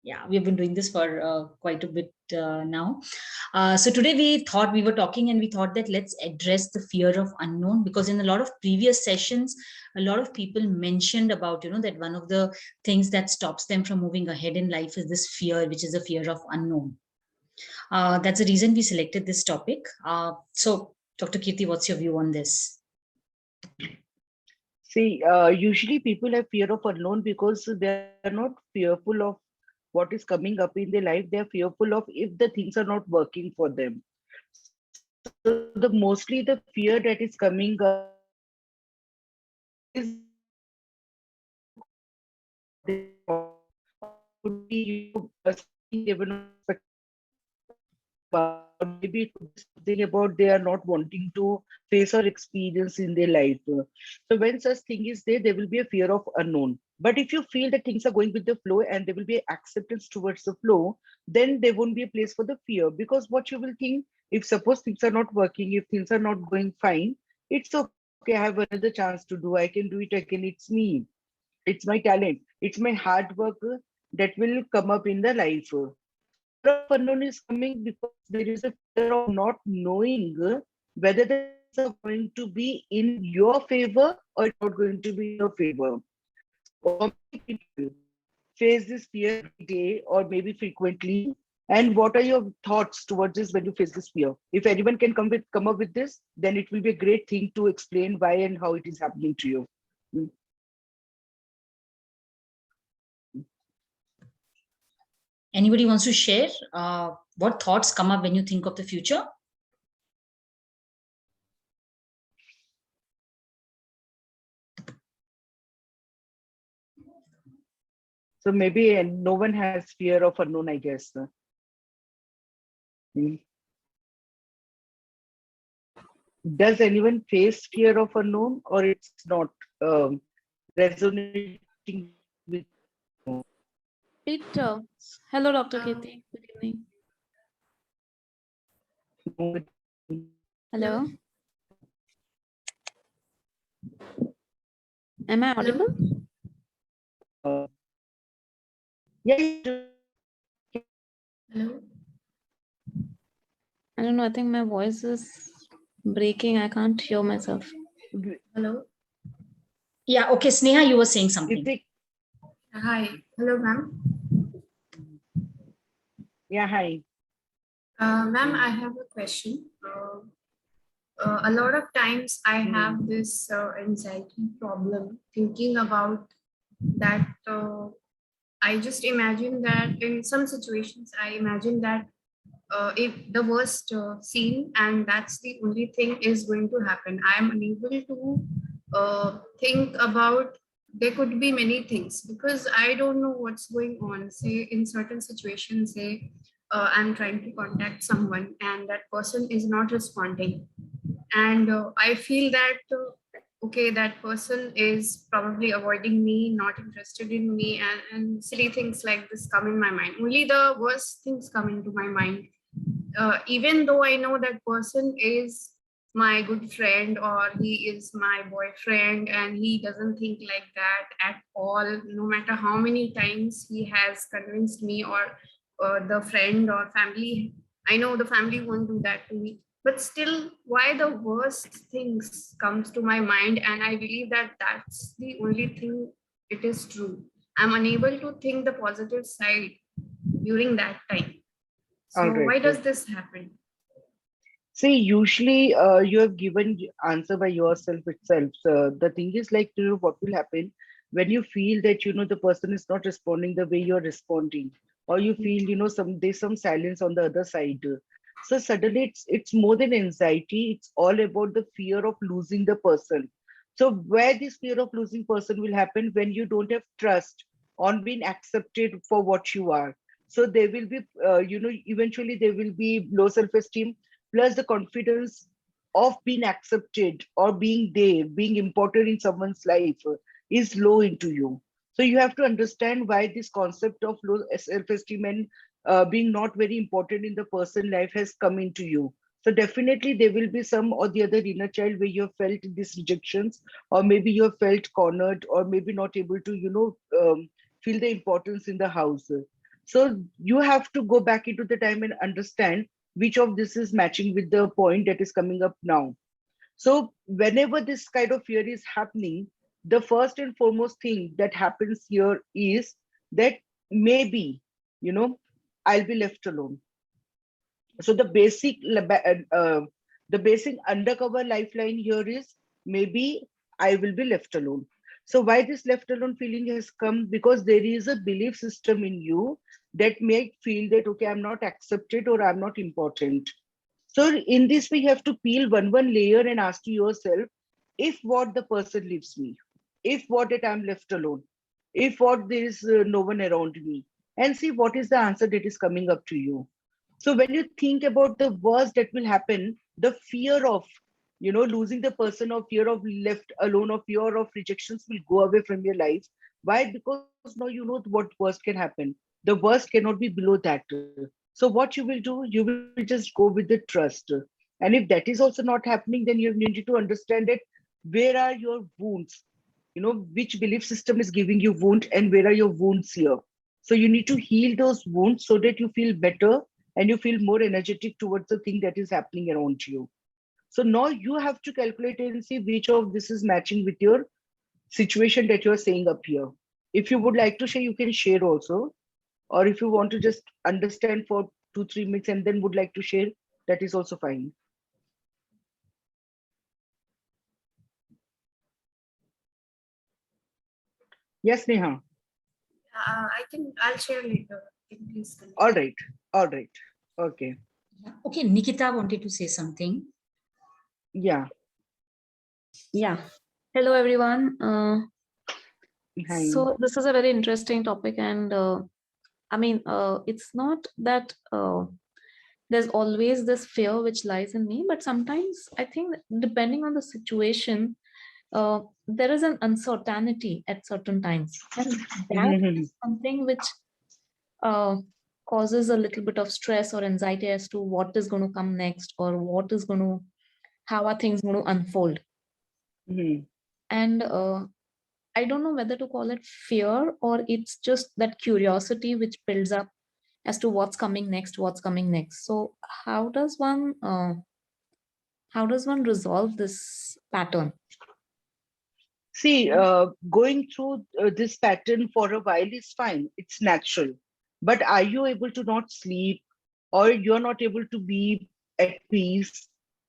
Yeah, we've been doing this for quite a bit now. So today we thought we were talking and we thought that let's address the fear of unknown, because in a lot of previous sessions, a lot of people mentioned about, that one of the things that stops them from moving ahead in life is this fear, which is a fear of unknown. That's the reason we selected this topic. So, Dr. Kirti, what's your view on this? See, usually people have fear of unknown because they are not fearful of what is coming up in their life. They are fearful of if the things are not working for them. So the mostly the fear that is coming up is or maybe it could be something about they are not wanting to face or experience in their life. So when such thing is there, there will be a fear of unknown. But if you feel that things are going with the flow and there will be acceptance towards the flow, then there won't be a place for the fear. Because what you will think, if suppose things are not working, if things are not going fine, it's okay. I have another chance to do. I can do it again. It's me. It's my talent. It's my hard work that will come up in the life. So fear of unknown is coming because there is a fear of not knowing whether the things are going to be in your favor or it's not going to be in your favor. So how many people face this fear every day or maybe frequently? And what are your thoughts towards this when you face this fear? If anyone can come up with this, then it will be a great thing to explain why and how it is happening to you. Mm. Anybody wants to share what thoughts come up when you think of the future? So maybe no one has fear of unknown, I guess. Mm. Does anyone face fear of unknown or it's not resonating with It, hello, Dr. Kirti. Good evening. Hello. Am I audible? Hello. I don't know. I think my voice is breaking. I can't hear myself. Hello. Yeah, okay. Sneha, you were saying something. Hi. Hello, ma'am. Yeah, hi. Ma'am, I have a question. A lot of times I have this anxiety problem thinking about that. I just imagine that in some situations, I imagine that if the worst scene and that's the only thing is going to happen, I am unable to think about there could be many things because I don't know what's going on. Say in certain situations, say I'm trying to contact someone and that person is not responding, and I feel that okay, that person is probably avoiding me, not interested in me, and silly things like this come in my mind. Only the worst things come into my mind, even though I know that person is my good friend or he is my boyfriend and he doesn't think like that at all, no matter how many times he has convinced me, or the friend or family, I know the family won't do that to me, but still why the worst things comes to my mind, and I believe that that's the only thing it is true. I'm unable to think the positive side during that time. All So right. why does this happen? See, usually you have given answer by yourself itself. So the thing is like, what will happen when you feel that, the person is not responding the way you're responding, or you feel, there's some silence on the other side. So suddenly it's more than anxiety. It's all about the fear of losing the person. So where this fear of losing person will happen when you don't have trust on being accepted for what you are. So there will be, eventually there will be low self-esteem, plus the confidence of being accepted or being there, being important in someone's life is low into you. So you have to understand why this concept of low self-esteem and being not very important in the person life has come into you. So definitely there will be some or the other inner child where you have felt these rejections, or maybe you have felt cornered, or maybe not able to, feel the importance in the house. So you have to go back into the time and understand which of this is matching with the point that is coming up now. So whenever this kind of fear is happening, the first and foremost thing that happens here is that maybe, I'll be left alone. So the basic undercover lifeline here is maybe I will be left alone. So why this left alone feeling has come? Because there is a belief system in you that may feel that, okay, I'm not accepted or I'm not important. So in this, we have to peel one layer and ask yourself, if what the person leaves me, if what that I'm left alone, if what there is no one around me, and see what is the answer that is coming up to you. So when you think about the worst that will happen, the fear of, losing the person, or fear of left alone, or fear of rejections will go away from your life. Why? Because now you know what worst can happen. The worst cannot be below that. So what you will do, you will just go with the trust. And if that is also not happening, then you need to understand that where are your wounds, which belief system is giving you wound, and where are your wounds here. So you need to heal those wounds so that you feel better and you feel more energetic towards the thing that is happening around you. So now you have to calculate and see which of this is matching with your situation that you're saying up here. If you would like to share, you can share also. Or if you want to just understand for 2-3 minutes and then would like to share, that is also fine. Yes, Neha. I'll share later. Can you please continue? All right. All right. Okay. Okay, Nikita wanted to say something. Yeah. Yeah. Hello, everyone. Hi. So this is a very interesting topic, and I mean, it's not that there's always this fear which lies in me, but sometimes I think depending on the situation, there is an uncertainty at certain times, and that is something which causes a little bit of stress or anxiety as to what is going to come next, or how are things going to unfold. And I don't know whether to call it fear, or it's just that curiosity which builds up as to what's coming next. So how does one resolve this pattern? See, going through this pattern for a while is fine. It's natural. But are you able to not sleep, or you're not able to be at peace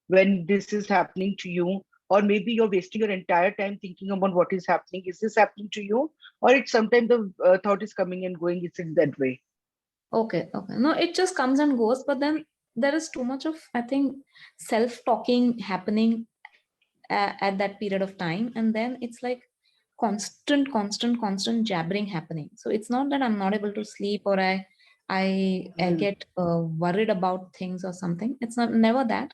when this is happening to you? Or maybe you're wasting your entire time thinking about what is happening. Is this happening to you? Or it's sometimes the thought is coming and going, it's in that way. Okay. No, it just comes and goes, but then there is too much of, I think, self-talking happening at that period of time. And then it's like constant jabbering happening. So it's not that I'm not able to sleep, or I get worried about things or something. It's never that,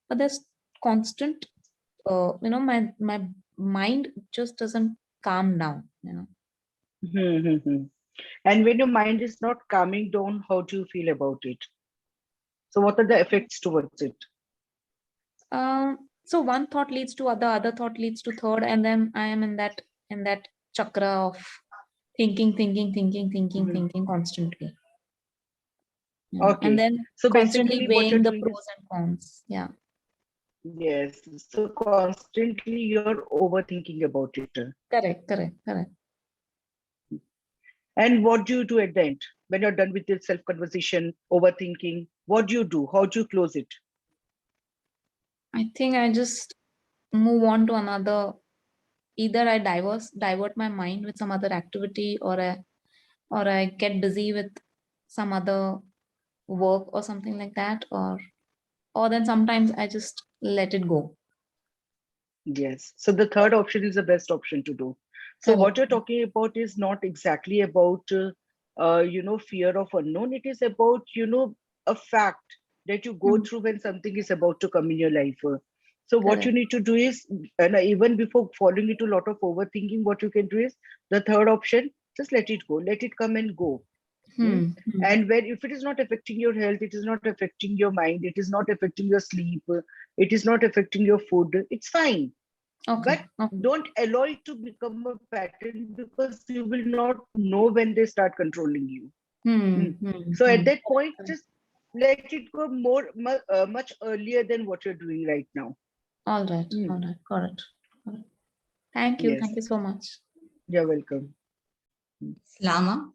but there's constant, my mind just doesn't calm down, And when your mind is not calming down, how do you feel about it? So what are the effects towards it? So one thought leads to other thought leads to third, and then I am in that chakra of thinking constantly. Okay. And then so constantly basically what you're weighing the doing pros is, and cons. Yeah. yes, so constantly you're overthinking about it. Correct. And what do you do at the end when you're done with this self-conversation, overthinking? What do you do? How do you close it? I think I just move on to another. Either I divert my mind with some other activity, or I get busy with some other work or something like that, or then sometimes I just let it go. Yes. So the third option is the best option to do. So Correct. what you're talking about is not exactly about, fear of unknown. It is about, a fact that you go through when something is about to come in your life. So what you Correct. need to do is, and even before falling into a lot of overthinking, what you can do is the third option, just let it go, let it come and go. And when, if it is not affecting your health, it is not affecting your mind, it is not affecting your sleep, it is not affecting your food, it's fine. Okay. But don't allow it to become a pattern, because you will not know when they start controlling you. So at that point, just let it go much earlier than what you're doing right now. All right. Hmm. All right. Got it. Got it. Thank you. Yes. Thank you so much. You're welcome. Lama.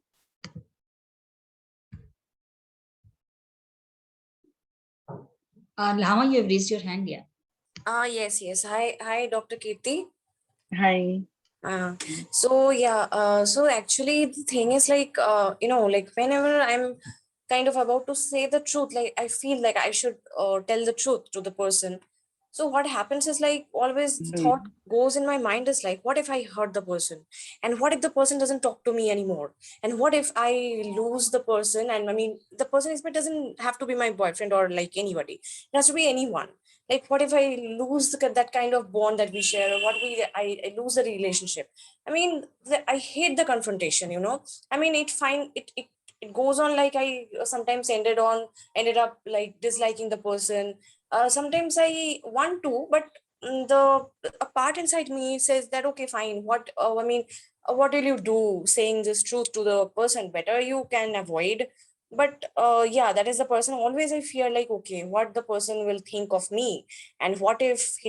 Lama, you have raised your hand, yeah. Yes. Hi, Dr. Kirti. Hi. So actually the thing is like, like whenever I'm kind of about to say the truth, like I feel like I should tell the truth to the person. So what happens is like always the thought goes in my mind is like, what if I hurt the person? And what if the person doesn't talk to me anymore? And what if I lose the person? And I mean, the person doesn't have to be my boyfriend or like anybody. It has to be anyone. Like what if I lose that kind of bond that we share, or I lose the relationship? I mean, I hate the confrontation, I mean, it goes on like I sometimes ended up like disliking the person. Sometimes I want to, but a part inside me says that okay, fine, what will you do saying this truth to the person? Better you can avoid. But yeah, that is the person always I fear, like okay, what the person will think of me, and what if he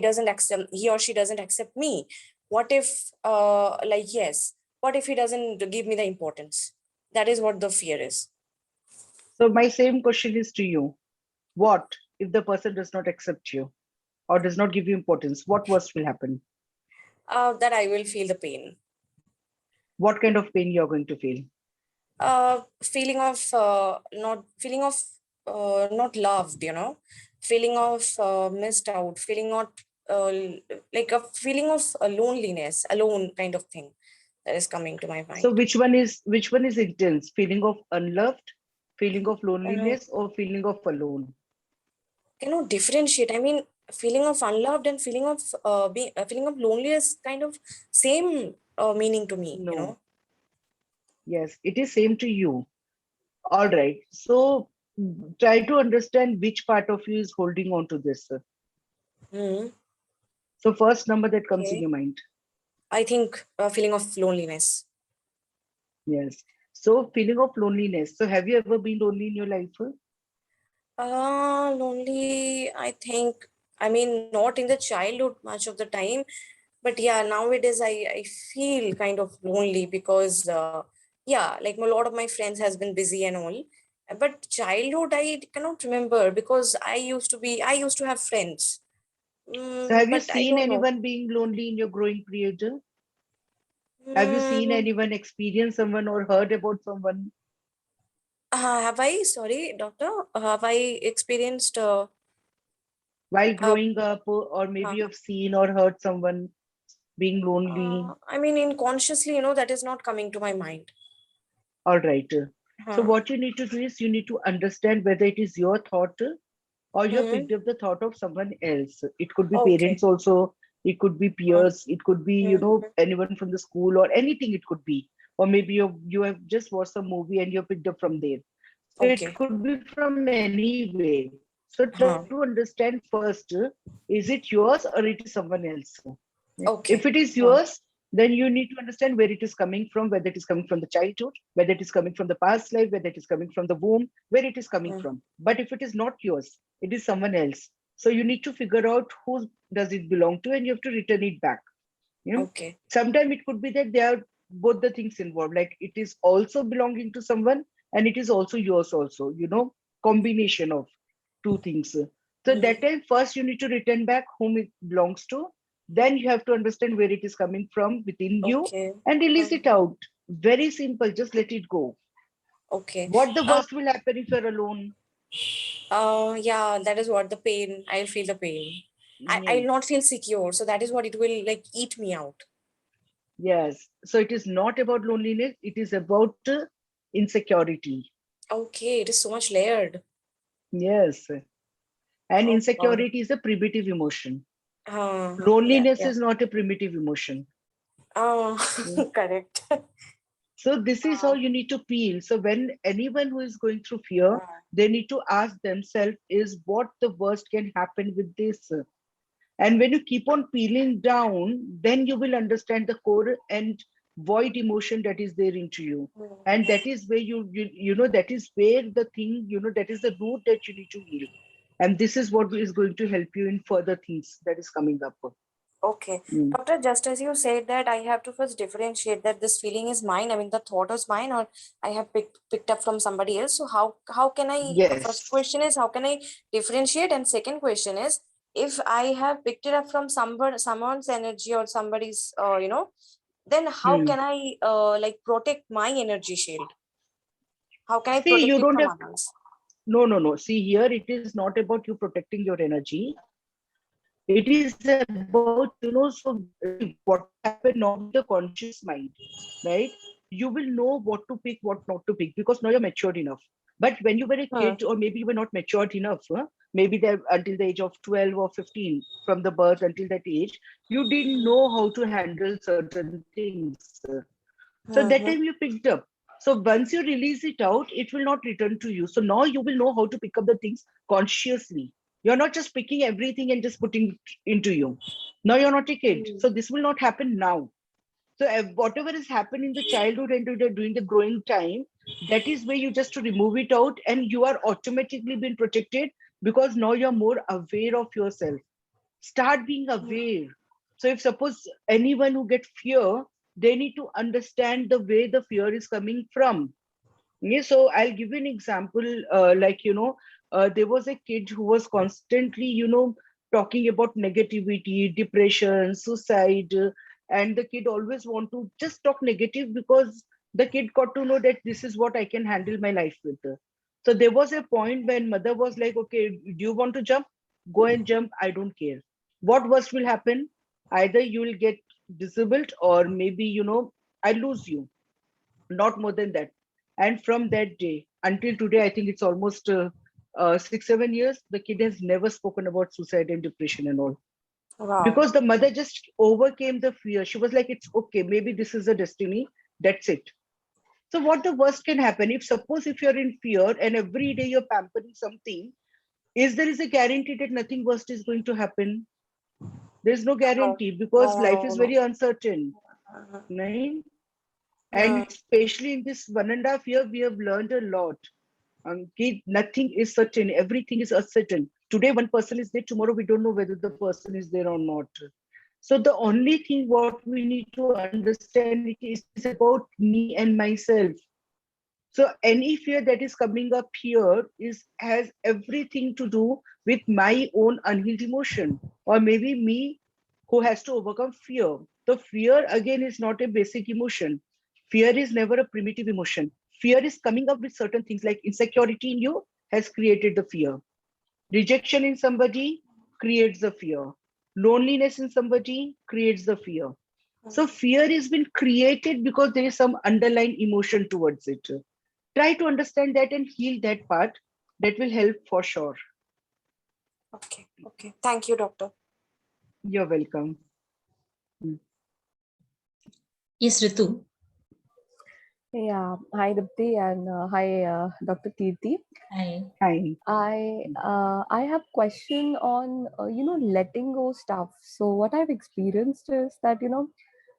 or she doesn't accept me? What if yes, what if he doesn't give me the importance? That is what the fear is. So my same question is to you. What if the person does not accept you or does not give you importance? What worst will happen? That I will feel the pain. What kind of pain you're going to feel? Feeling of not loved, feeling of missed out, feeling not like a feeling of loneliness, alone kind of thing that is coming to my mind. So which one is intense? Feeling of unloved, feeling of loneliness, or feeling of alone? Differentiate. I mean, feeling of unloved and feeling of feeling of loneliness kind of same meaning to me. No. Yes, it is same to you. All right. So try to understand which part of you is holding on to this. So first number that comes in your mind. I think feeling of loneliness. Yes. So feeling of loneliness. So have you ever been lonely in your life? Lonely, I think, I mean, not in the childhood much of the time, but yeah, nowadays I feel kind of lonely because yeah, like a lot of my friends has been busy and all. But childhood, I cannot remember because I used to have friends. So have you But I seen don't know. anyone being lonely in your growing period? Have you seen anyone, experienced someone, or heard about someone? Have I, sorry, doctor, have I experienced While growing up, or maybe you've seen or heard someone being lonely? I mean, unconsciously, that is not coming to my mind. All right. So what you need to do is you need to understand whether it is your thought or you have picked up the thought of someone else. It could be parents also, it could be peers, it could be, anyone from the school or anything it could be. Or maybe you have just watched some movie and you picked up from there. So it could be from any way. So try to understand first, is it yours or it is someone else? If it is yours, then you need to understand where it is coming from, whether it is coming from the childhood, whether it is coming from the past life, whether it is coming from the womb, where it is coming from. But if it is not yours, it is someone else. So you need to figure out who does it belong to, and you have to return it back. Sometimes it could be that they are both the things involved, like it is also belonging to someone and it is also yours also, combination of two things. So that time first you need to return back whom it belongs to. Then you have to understand where it is coming from within you and release it out. Very simple, just let it go. What the worst will happen if you're alone? Yeah, that is what the pain, I'll feel the pain. I'll not feel secure. So that is what it will like eat me out. Yes. So it is not about loneliness. It is about insecurity. Okay. It is so much layered. Yes. And insecurity is a primitive emotion. Loneliness is not a primitive emotion. Correct. So this is how you need to peel. So when anyone who is going through fear, they need to ask themselves is what the worst can happen with this. And when you keep on peeling down, then you will understand the core and void emotion that is there into you. Mm. And that is where that is where the thing, that is the root that you need to heal. And this is what is going to help you in further things that is coming up. Okay. Mm. Doctor, just as you said that I have to first differentiate that this feeling is mine, I mean the thought is mine, or I have picked up from somebody else. So how can I, first Yes. question is how can I differentiate? And second question is, if I have picked it up from someone's energy or somebody's then how Hmm. can I like protect my energy shield? How can I See, protect you it don't from have, others? no. See, here it is not about you protecting your energy. It is about, so what will happen now with the conscious mind, right? You will know what to pick, what not to pick, because now you're matured enough. But when you were a Hmm. kid, or maybe you were not matured enough, maybe there until the age of 12 or 15, from the birth until that age, you didn't know how to handle certain things. So that Mm-hmm. time you picked up. So once you release it out, it will not return to you. So now you will know how to pick up the things consciously. You're not just picking everything and just putting it into you. Now you're not a kid. So this will not happen now. So whatever has happened in the childhood and during the growing time, that is where you just to remove it out, and you are automatically being protected, because now you're more aware of yourself. Start being aware. So if suppose anyone who get fear, they need to understand the way the fear is coming from. Yeah, so I'll give you an example. There was a kid who was constantly, talking about negativity, depression, suicide, and the kid always want to just talk negative, because the kid got to know that this is what I can handle my life with. So there was a point when mother was like, okay, do you want to jump? Go and jump. I don't care. What worst will happen? Either you will get disabled, or maybe, I lose you. Not more than that. And from that day until today, I think it's almost 6 7 years, the kid has never spoken about suicide and depression and all, Wow. because the mother just overcame the fear. She was like, it's okay, maybe this is a destiny, that's it. So what the worst can happen, if suppose if you're in fear and every day you're pampering something, is a guarantee that nothing worst is going to happen? There's no No, guarantee, because no, life no, is no. very uncertain, Mhm. right? And Mm. especially in this 1.5 year, we have learned a lot. Nothing is certain. Everything is uncertain. Today, one person is there. Tomorrow, we don't know whether the person is there or not. So the only thing what we need to understand is about me and myself. So any fear that is coming up here has everything to do with my own unhealed emotion, or maybe me who has to overcome fear. The fear again is not a basic emotion. Fear is never a primitive emotion. Fear is coming up with certain things, like insecurity in you has created the fear. Rejection in somebody creates the fear. Loneliness in somebody creates the fear. So fear has been created because there is some underlying emotion towards it. Try to understand that and heal that part. That will help for sure. Okay, okay. Thank you, doctor. You're welcome. Yes, Ritu. Yeah, hi Dipti and hi Dr. Kirti. Hi. Hi. I have question on letting go stuff. So what I've experienced is that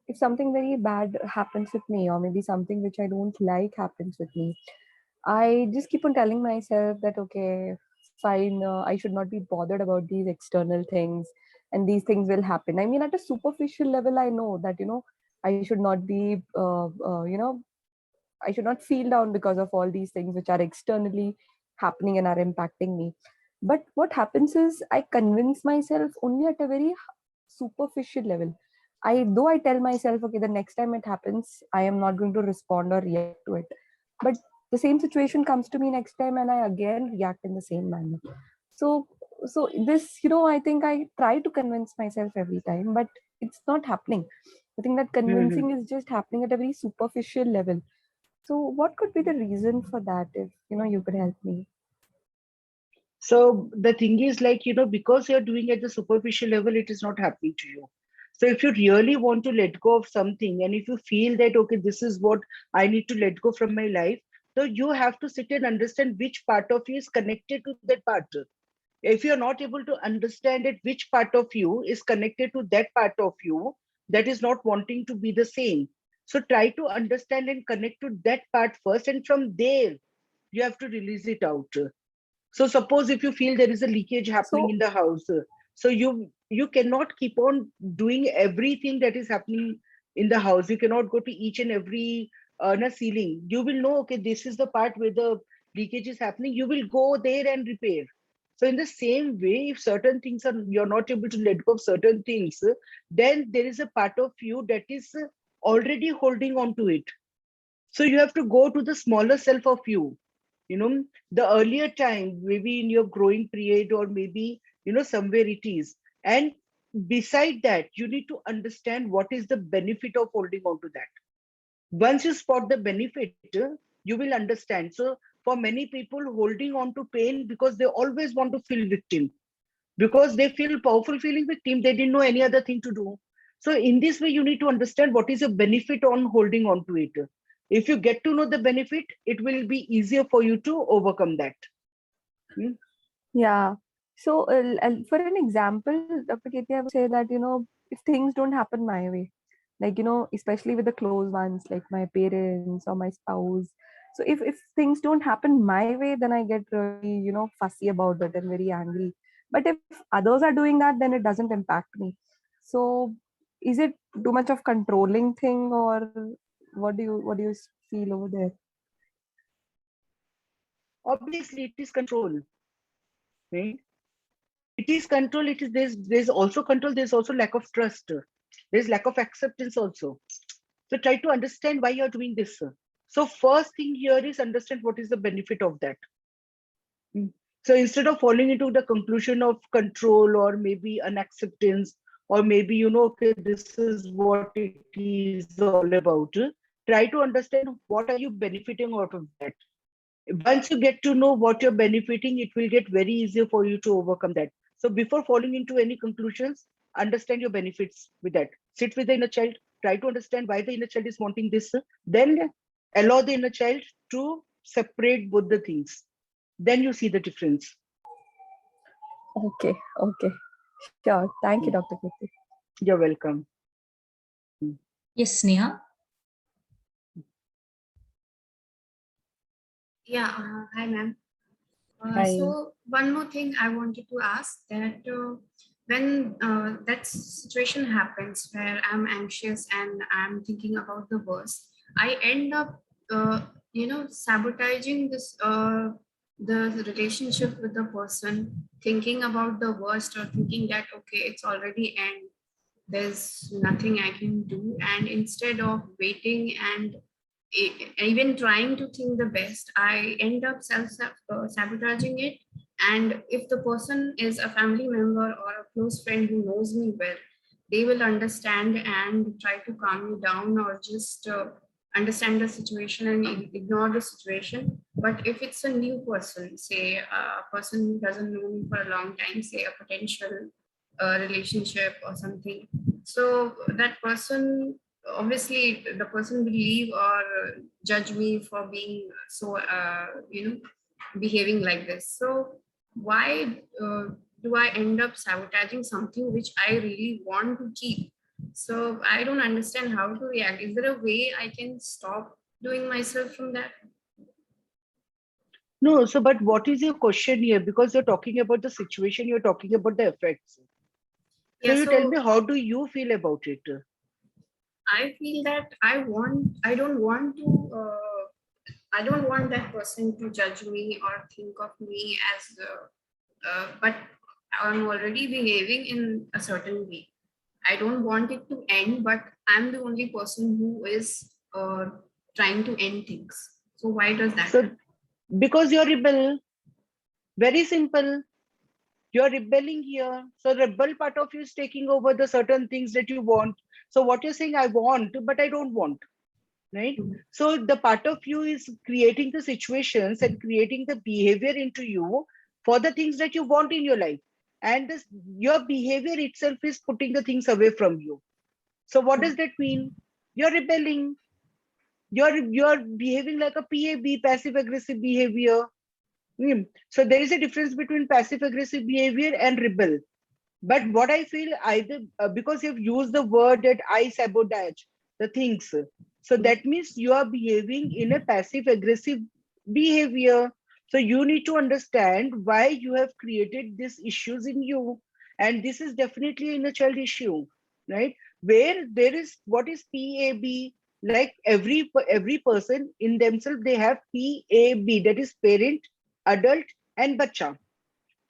if something very bad happens with me, or maybe something which I don't like happens with me, I just keep on telling myself that okay, fine, I should not be bothered about these external things, and these things will happen. I mean, at a superficial level, I know that I should not be I should not feel down because of all these things which are externally happening and are impacting me. But what happens is I convince myself only at a very superficial level. Though I tell myself, okay, the next time it happens, I am not going to respond or react to it. But the same situation comes to me next time and I again react in the same manner. So this, I think I try to convince myself every time, but it's not happening. I think that Mhm. convincing is just happening at a very superficial level. So what could be the reason for that if you could help me? So the thing is, like, because you're doing at the superficial level, it is not happening to you. So if you really want to let go of something, and if you feel that, okay, this is what I need to let go from my life, so you have to sit and understand which part of you is connected to that part. If you're not able to understand it, which part of you is connected to that part of you that is not wanting to be the same, So try to understand and connect to that part first, and from there you have to release it out. So suppose if you feel there is a leakage happening So in the house, so you cannot keep on doing everything that is happening in the house. You cannot go to each and every ceiling. You will know, okay, this is the part where the leakage is happening. You will go there and repair. So in the same way, if certain things are you're not able to let go of certain things, then there is a part of you that is already holding on to it. So you have to go to the smaller self of you, the earlier time, maybe in your growing period, or maybe somewhere it is. And beside that, you need to understand what is the benefit of holding on to that. Once you spot the benefit, you will understand. So for many people, holding on to pain because they always want to feel victim, because they feel powerful feeling victim, they didn't know any other thing to do. So in this way, you need to understand what is the benefit on holding on to it. If you get to know the benefit, it will be easier for you to overcome that. yeah. So for an example, Dr. Katie, I would say that, if things don't happen my way, like, especially with the close ones, like my parents or my spouse. So if things don't happen my way, then I get really, fussy about it and very angry. But if others are doing that, then it doesn't impact me. So is it too much of controlling thing, or what do you feel over there? Obviously, it is control, right? It is control. It is there's also control. There's also lack of trust. There's lack of acceptance also. So try to understand why you're doing this. So first thing here is understand what is the benefit of that. So instead of falling into the conclusion of control or maybe unacceptance, or maybe, okay, this is what it is all about, try to understand what are you benefiting out of that. Once you get to know what you're benefiting, it will get very easier for you to overcome that. So before falling into any conclusions, understand your benefits with that. Sit with the inner child, try to understand why the inner child is wanting this, then allow the inner child to separate both the things. Then you see the difference. Okay, okay. Sure. Thank you, Dr. Katie. You're welcome. Yes, Sneha. Yeah, hi, ma'am. Hi. So one more thing I wanted to ask, that when that situation happens where I'm anxious and I'm thinking about the worst, I end up, sabotaging the relationship with the person, thinking about the worst, or thinking that, okay, it's already end, there's nothing I can do. And instead of waiting and even trying to think the best, I end up sabotaging it. And if the person is a family member or a close friend who knows me well, they will understand and try to calm me down, or just understand the situation and ignore the situation. But if it's a new person, say a person who doesn't know me for a long time, say a potential relationship or something, so that person, obviously the person will leave or judge me for being so behaving like this. So why do I end up sabotaging something which I really want to keep? So I don't understand how to react. Is there a way I can stop doing myself from that? No, so but what is your question here? Because you're talking about the situation, you're talking about the effects. So you tell me, how do you feel about it? I feel that I don't want to, I don't want that person to judge me or think of me as, but I'm already behaving in a certain way. I don't want it to end, but I'm the only person who is trying to end things. So why does that So happen? because you're rebel, very simple. You're rebelling here. So rebel part of you is taking over the certain things that you want. So what you're saying, I want, but I don't want, right? So the part of you is creating the situations and creating the behavior into you for the things that you want in your life. And this, your behavior itself is putting the things away from you. So what does that mean? You're rebelling. You're behaving like a PAB, passive aggressive behavior. So there is a difference between passive aggressive behavior and rebel. But what I feel, either because you've used the word that I sabotage the things. So that means you are behaving in a passive aggressive behavior. So you need to understand why you have created these issues in you. And this is definitely an inner child issue, right? Where there is what is PAB, like every person in themselves, they have PAB, that is parent, adult, and bacha.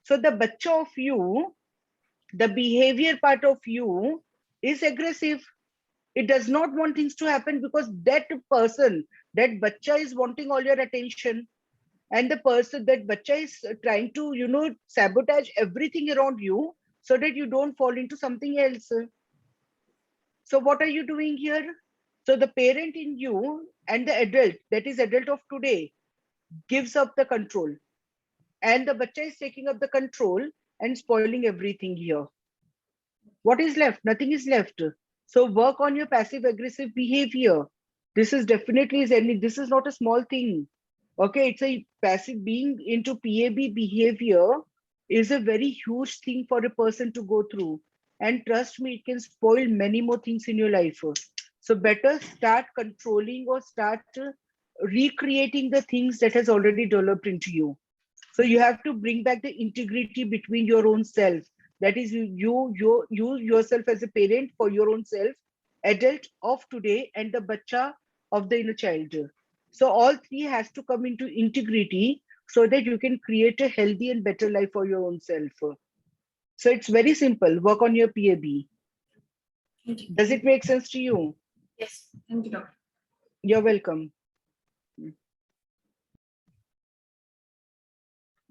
So the bacha of you, the behavior part of you is aggressive. It does not want things to happen because that person, that bacha is wanting all your attention. And the person, that bacha is trying to, sabotage everything around you so that you don't fall into something else. So what are you doing here? So the parent in you and the adult, that is adult of today, gives up the control. And the bacha is taking up the control and spoiling everything here. What is left? Nothing is left. So work on your passive aggressive behavior. This is definitely, this is not a small thing. Okay, it's a passive, being into PAB behavior is a very huge thing for a person to go through. And trust me, it can spoil many more things in your life. So better start controlling or start recreating the things that has already developed into you. So you have to bring back the integrity between your own self. That is you yourself as a parent for your own self, adult of today, and the bacha of the inner child. So all three has to come into integrity so that you can create a healthy and better life for your own self. So it's very simple. Work on your PAB. Thank you. Does it make sense to you? Yes. Thank you, doctor. You're welcome.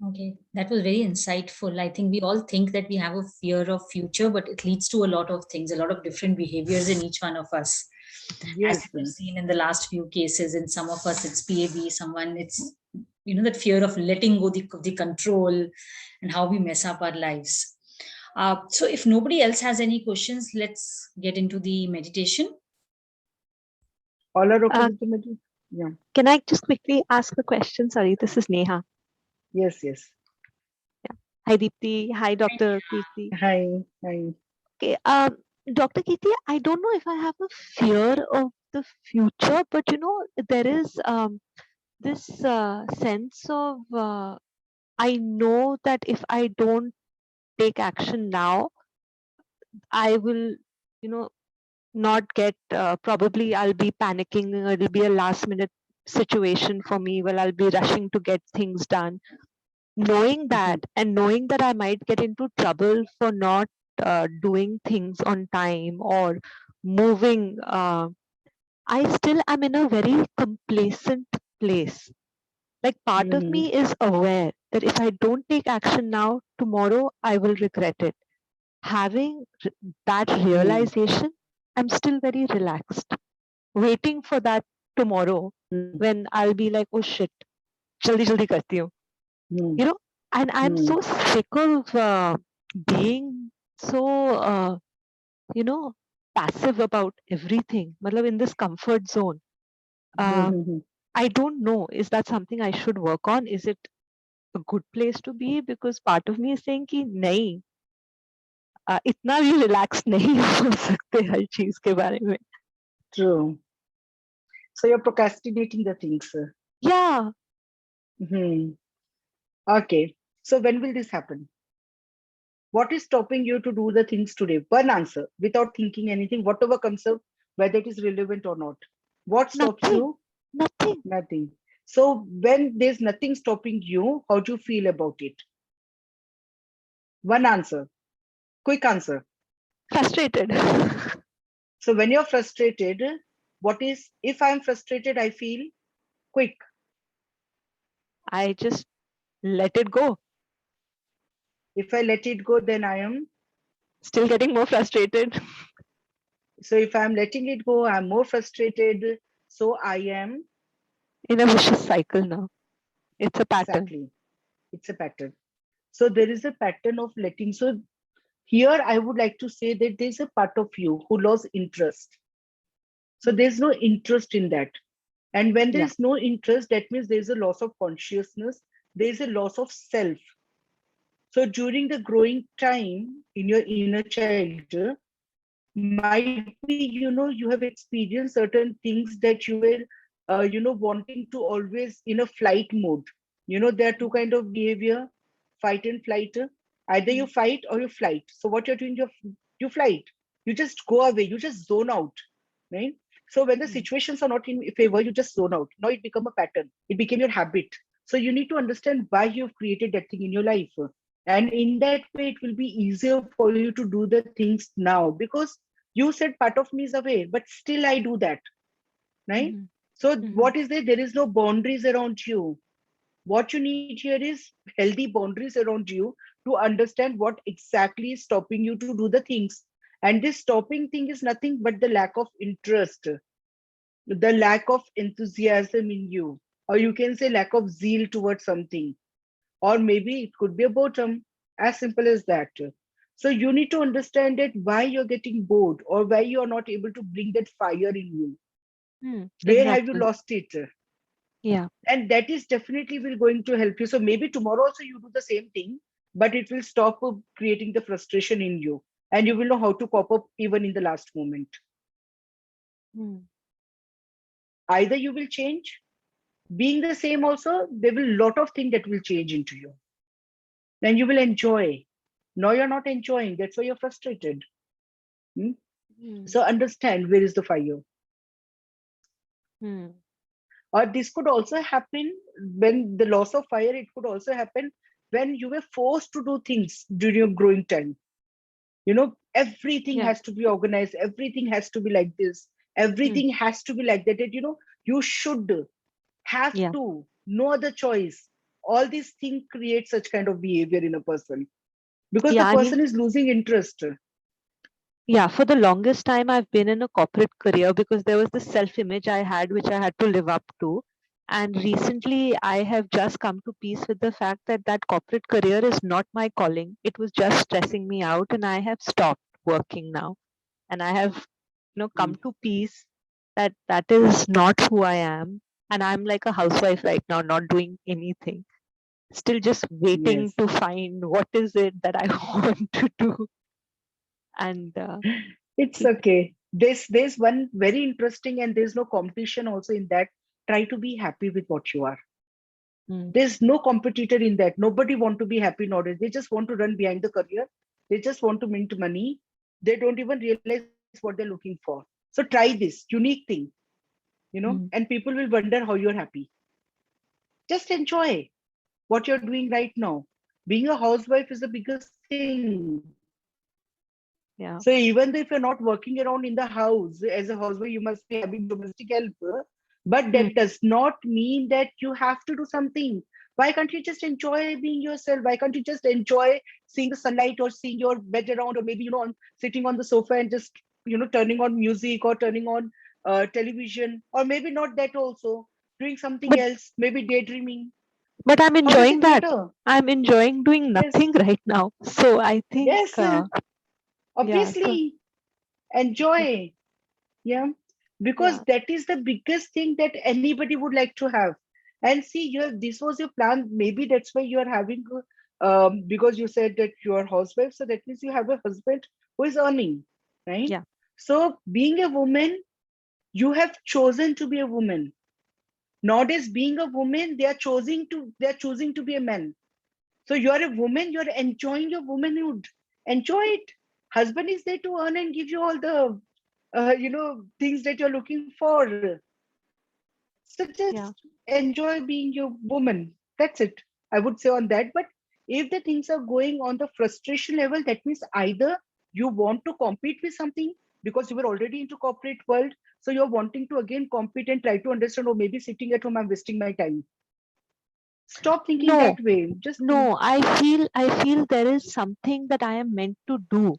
Okay, that was very insightful. I think we all think that we have a fear of future, but it leads to a lot of things, a lot of different behaviors in each one of us. Yes. As we've seen in the last few cases, in some of us it's PAB, someone it's, that fear of letting go the control and how we mess up our lives. So if nobody else has any questions, let's get into the meditation. All are okay with the meditation? Yeah. Can I just quickly ask a question? Sorry, this is Neha. Yes, yes. Hi, Deepti. Hi, Dr. Kirti. Hi. Okay, Dr. Kirti, I don't know if I have a fear of the future, but there is this sense of I know that if I don't take action now, I will, not get. Probably I'll be panicking. It'll be a last minute situation for me. Well, I'll be rushing to get things done. Knowing that and knowing that I might get into trouble for not doing things on time or moving, I still am in a very complacent place. Like part of me is aware that if I don't take action now, tomorrow I will regret it. Having that realization, I'm still very relaxed, waiting for that tomorrow when I'll be like, oh shit, jaldi jaldi karti hu. And I'm so sick of being so, passive about everything. Matlab in this comfort zone. I don't know. Is that something I should work on? Is it a good place to be? Because part of me is saying कि नहीं, इतना भी relaxed नहीं हो सकते हर चीज के बारे में. True. So you're procrastinating the things. Yeah. Okay. So when will this happen? What is stopping you to do the things today? One answer without thinking anything, whatever comes up, whether it is relevant or not. What stops you? Nothing. Nothing. So when there's nothing stopping you, how do you feel about it? One answer. Quick answer. Frustrated. So when you're frustrated, what is, if I'm frustrated, I feel quick. I just let it go. If I let it go, then I am still getting more frustrated. So if I'm letting it go, I'm more frustrated. So I am in a vicious cycle now. It's a pattern. Exactly. It's a pattern. So there is a pattern of letting. So here I would like to say that there's a part of you who lost interest. So there's no interest in that. And when there's no interest, that means there's a loss of consciousness. There's a loss of self. So during the growing time in your inner child, might be, you have experienced certain things that you were, wanting to always in a flight mode. There are two kind of behavior, fight and flight. Either you fight or you flight. So what you're doing, you flight. You just go away. You just zone out, right? So when the situations are not in favor, you just zone out. Now it become a pattern. It became your habit. So you need to understand why you've created that thing in your life. And in that way, it will be easier for you to do the things now, because you said part of me is aware, but still I do that, right? Mhm. So Mhm. what is there? There is no boundaries around you. What you need here is healthy boundaries around you to understand what exactly is stopping you to do the things. And this stopping thing is nothing but the lack of interest, the lack of enthusiasm in you, or you can say lack of zeal towards something, or maybe it could be a boredom, as simple as that. So you need to understand that why you're getting bored, or why you're not able to bring that fire in you. Where have you Exactly. lost it? Yeah. And that is definitely will going to help you. So maybe tomorrow also you do the same thing, but it will stop creating the frustration in you, and you will know how to cope up even in the last moment. Mm. Either you will change, being the same also, there will lot of things that will change into you. Then you will enjoy. Now you're not enjoying, that's why you're frustrated. Hmm? Mm. So understand where is the fire. Mm. Or this could also happen when the loss of fire, it could also happen when you were forced to do things during your growing time. Everything Yeah. has to be organized, everything has to be like this, Mm. everything has to be like that. And you should have Yeah. to, no other choice. All these things create such kind of behavior in a person, because the Yeah. I mean, person is losing interest. yeah, for the longest time, I've been in a corporate career because there was this self image I had, which I had to live up to. And recently, I have just come to peace with the fact that that corporate career is not my calling. It was just stressing me out, and I have stopped working now. And I have, come Mm. to peace that that is not who I am. And I'm like a housewife right now, not doing anything, still just waiting Yes. to find what is it that I want to do. And It's keep. okay. There's one very interesting, and there's no competition also in that. Try to be happy with what you are. Mm. There's no competitor in that. Nobody want to be happy nowadays. They just want to run behind the career. They just want to mint money. They don't even realize what they're looking for. So try this unique thing, Mm. and people will wonder how you're happy. Just enjoy what you're doing right now. Being a housewife is the biggest thing. So Yeah. even though if you're not working around in the house as a housewife, you must be having domestic help. But Mm. that does not mean that you have to do something. Why can't you just enjoy being yourself? Why can't you just enjoy seeing the sunlight, or seeing your bed around, or maybe sitting on the sofa and just turning on music, or turning on television, or maybe not that also, doing something But else, maybe daydreaming. I'm How does enjoying it that. matter? I'm enjoying doing Yes, nothing right now. So I think, yes, yeah. So obviously enjoy. Yeah, because yeah. that is the biggest thing that anybody would like to have. And see, this was your plan. Maybe that's why you are having, because you said that you are housewife, so that means you have a husband who is earning, right? Yeah. So being a woman, you have chosen to be a woman. Nowadays, being a woman, they are choosing to be a man. So you are a woman, you are enjoying your womanhood. Enjoy it. Husband is there to earn and give you all the things that you're looking for. So just Yeah. enjoy being your woman. That's it. I would say on that. But if the things are going on the frustration level, that means either you want to compete with something, because you were already into corporate world, so you're wanting to again compete and try to understand, or maybe sitting at home, I'm wasting my time. Stop thinking No, that way. Just think. no. I feel there is something that I am meant to do.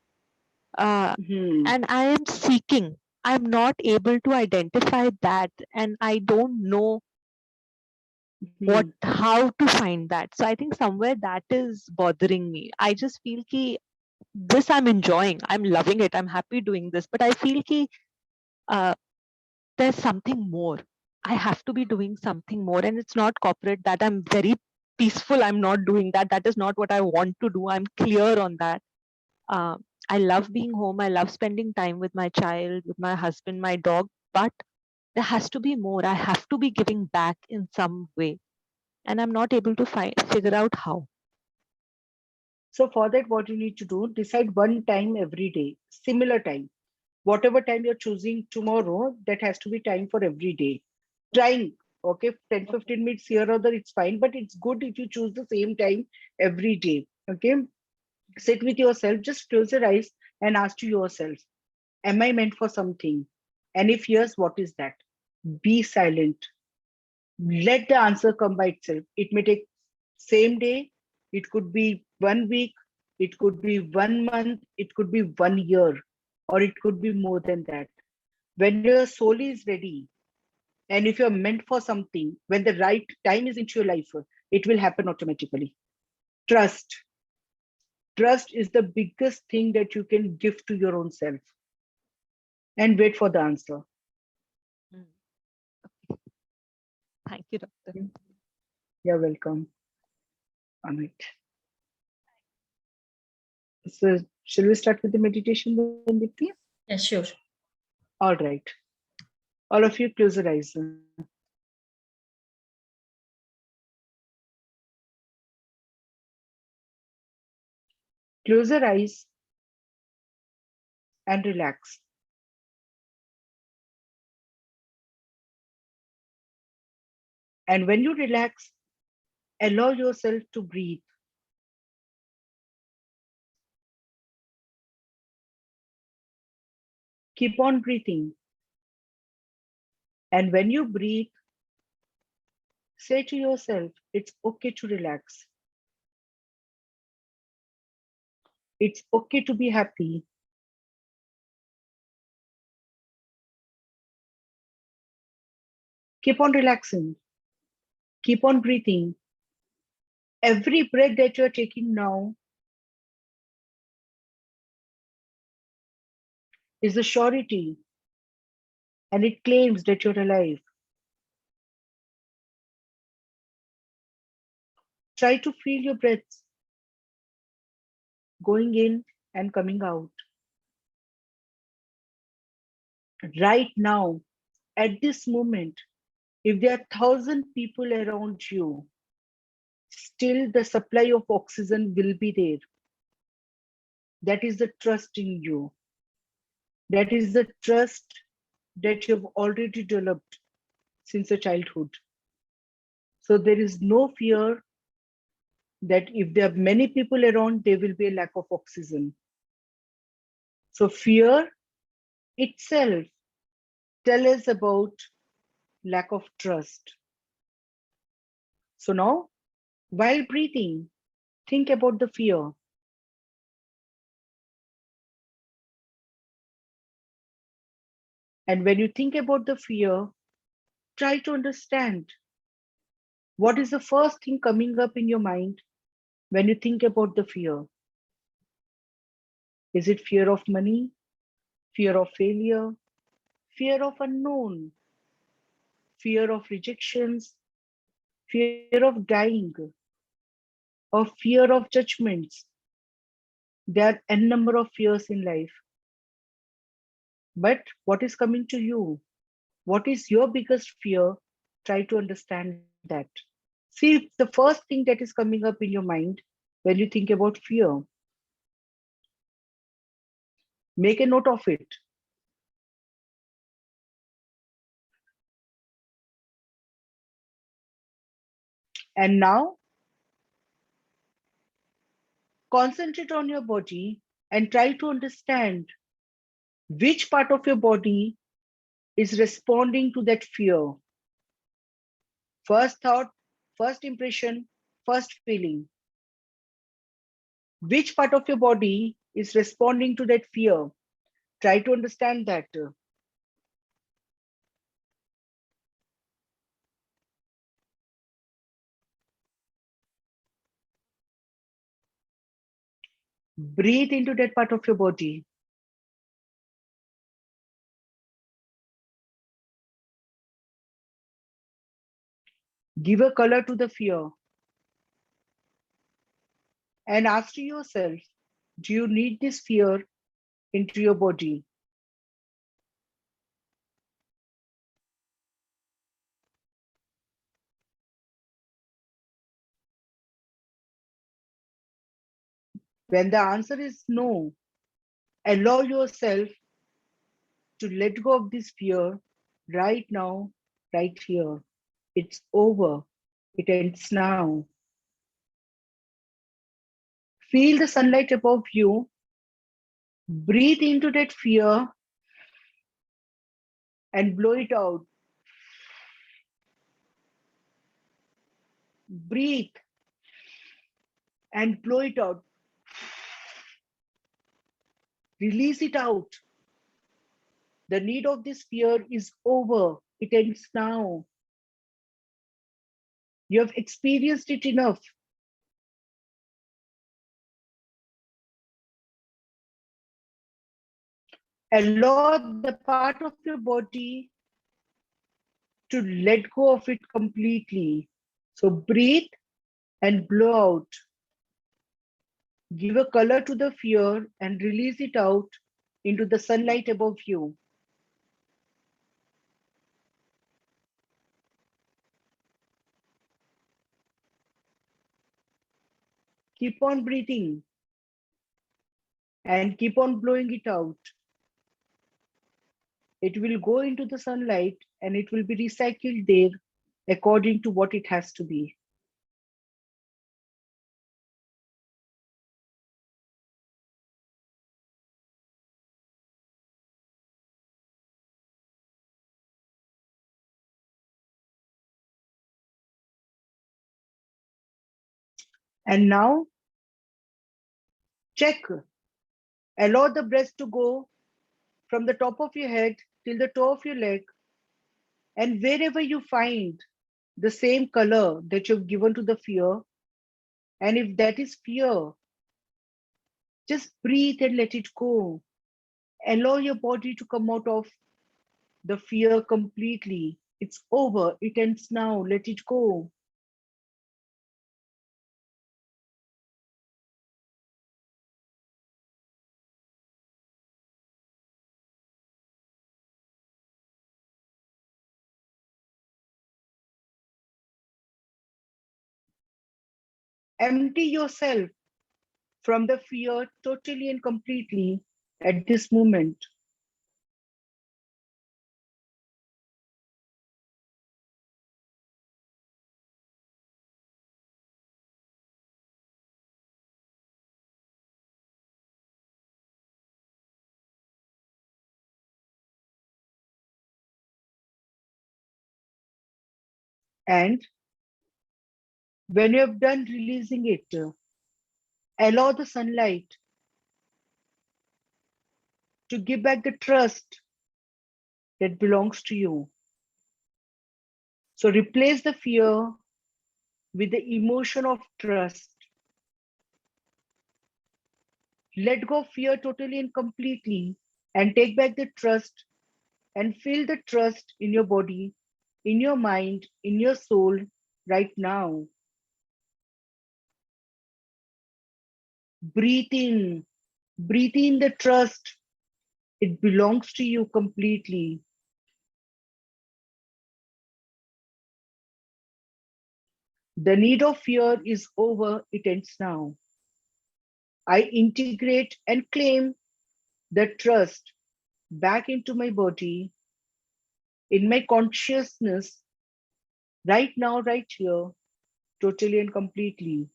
Hmm. And I am seeking. I'm not able to identify that, and I don't know Hmm. how to find that. So I think somewhere that is bothering me. I just feel ki this I'm enjoying. I'm loving it. I'm happy doing this. But I feel ki uh, there's something more. I have to be doing something more. And it's not corporate that I'm very peaceful. I'm not doing that. That is not what I want to do. I'm clear on that. Uh, I love being home. I love spending time with my child, with my husband, my dog, but there has to be more. I have to be giving back in some way. And I'm not able to figure out how. So for that, what you need to do, decide one time every day, similar time. Whatever time you're choosing tomorrow, that has to be time for every day. Trying, okay, 10-15 minutes here or there, it's fine, but it's good if you choose the same time every day. Okay, sit with yourself, just close your eyes and ask to yourself, am I meant for something? And if yes, what is that? Be silent. Let the answer come by itself. It may take same day, it could be 1 week, it could be 1 month, it could be 1 year, or it could be more than that. When your soul is ready, and if you're meant for something, when the right time is into your life, it will happen automatically. Trust. Trust is the biggest thing that you can give to your own self. And wait for the answer. Thank you, doctor. You're welcome. Amit. So, shall we start with the meditation then, Dipti? Yeah, sure. All right. All of you close your eyes. Close your eyes and relax. And when you relax, allow yourself to breathe. Keep on breathing. And when you breathe, say to yourself, it's okay to relax. It's okay to be happy. Keep on relaxing. Keep on breathing. Every breath that you're taking now is a surety, and it claims that you're alive. Try to feel your breaths going in and coming out. Right now, at this moment, if there are 1,000 people around you, still the supply of oxygen will be there. That is the trust in you. That is the trust that you've already developed since your childhood. So there is no fear that if there are many people around, there will be a lack of oxygen. So fear itself tells us about lack of trust. So now, while breathing, think about the fear. And when you think about the fear, try to understand what is the first thing coming up in your mind when you think about the fear. Is it fear of money, fear of failure, fear of unknown, fear of rejections, fear of dying, or fear of judgments? There are n number of fears in life. But what is coming to you? What is your biggest fear? Try to understand that. See the first thing that is coming up in your mind when you think about fear. Make a note of it. And now, concentrate on your body and try to understand which part of your body is responding to that fear. First thought, first impression, first feeling. Which part of your body is responding to that fear? Try to understand that. Breathe into that part of your body. Give a color to the fear. And ask yourself, do you need this fear into your body. When the answer is no, allow yourself to let go of this fear right now, right here. It's over. It ends now. Feel the sunlight above you. Breathe into that fear and blow it out. Breathe and blow it out. Release it out. The need of this fear is over. It ends now. You have experienced it enough. Allow the part of your body to let go of it completely. So breathe and blow out. Give a color to the fear and release it out into the sunlight above you. Keep on breathing and keep on blowing it out. It will go into the sunlight and it will be recycled there according to what it has to be. And now, check. Allow the breath to go from the top of your head till the toe of your leg. And wherever you find the same color that you've given to the fear, and if that is fear, just breathe and let it go. Allow your body to come out of the fear completely. It's over. It ends now. Let it go. Empty yourself from the fear totally and completely at this moment. And when you have done releasing it, allow the sunlight to give back the trust that belongs to you. So replace the fear with the emotion of trust. Let go of fear totally and completely and take back the trust and feel the trust in your body, in your mind, in your soul right now. Breathe in the trust. It belongs to you completely. The need of fear is over. It ends now. I integrate and claim the trust back into my body, in my consciousness, right now, right here, totally and completely.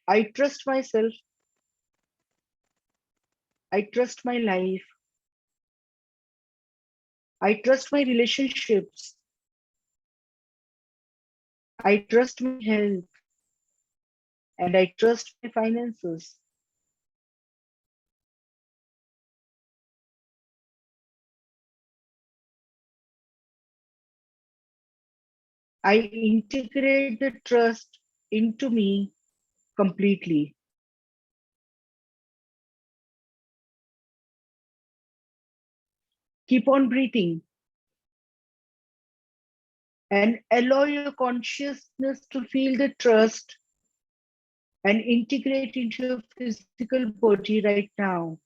I trust myself. I trust my life. I trust my relationships. I trust my health. And I trust my finances. I integrate the trust into me completely. Keep on breathing. And allow your consciousness to feel the trust and integrate into your physical body right now.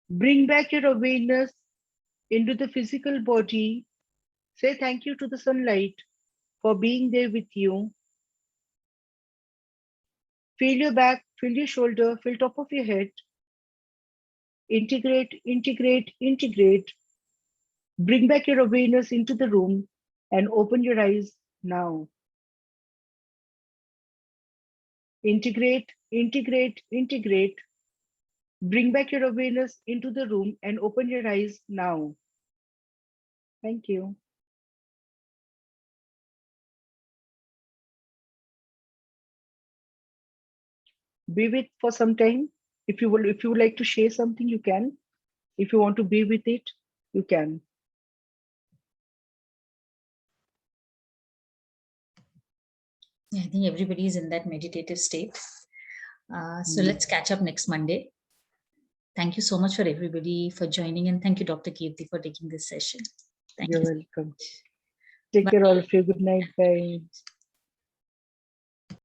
Bring back your awareness into the physical body. Say thank you to the sunlight for being there with you. Feel your back, feel your shoulder, feel top of your head. Integrate, integrate, integrate. Bring back your awareness into the room and open your eyes now. Integrate, integrate, integrate. Bring back your awareness into the room and open your eyes now. Thank you. Be with for some time. If you would like to share something, you can. If you want to be with it, you can. Yeah, I think everybody is in that meditative state. So let's catch up next Monday. Thank you so much for everybody for joining, and thank you, Dr. Kirti, for taking this session. Thank You're you. welcome. Take care, all of you. Good night. Bye.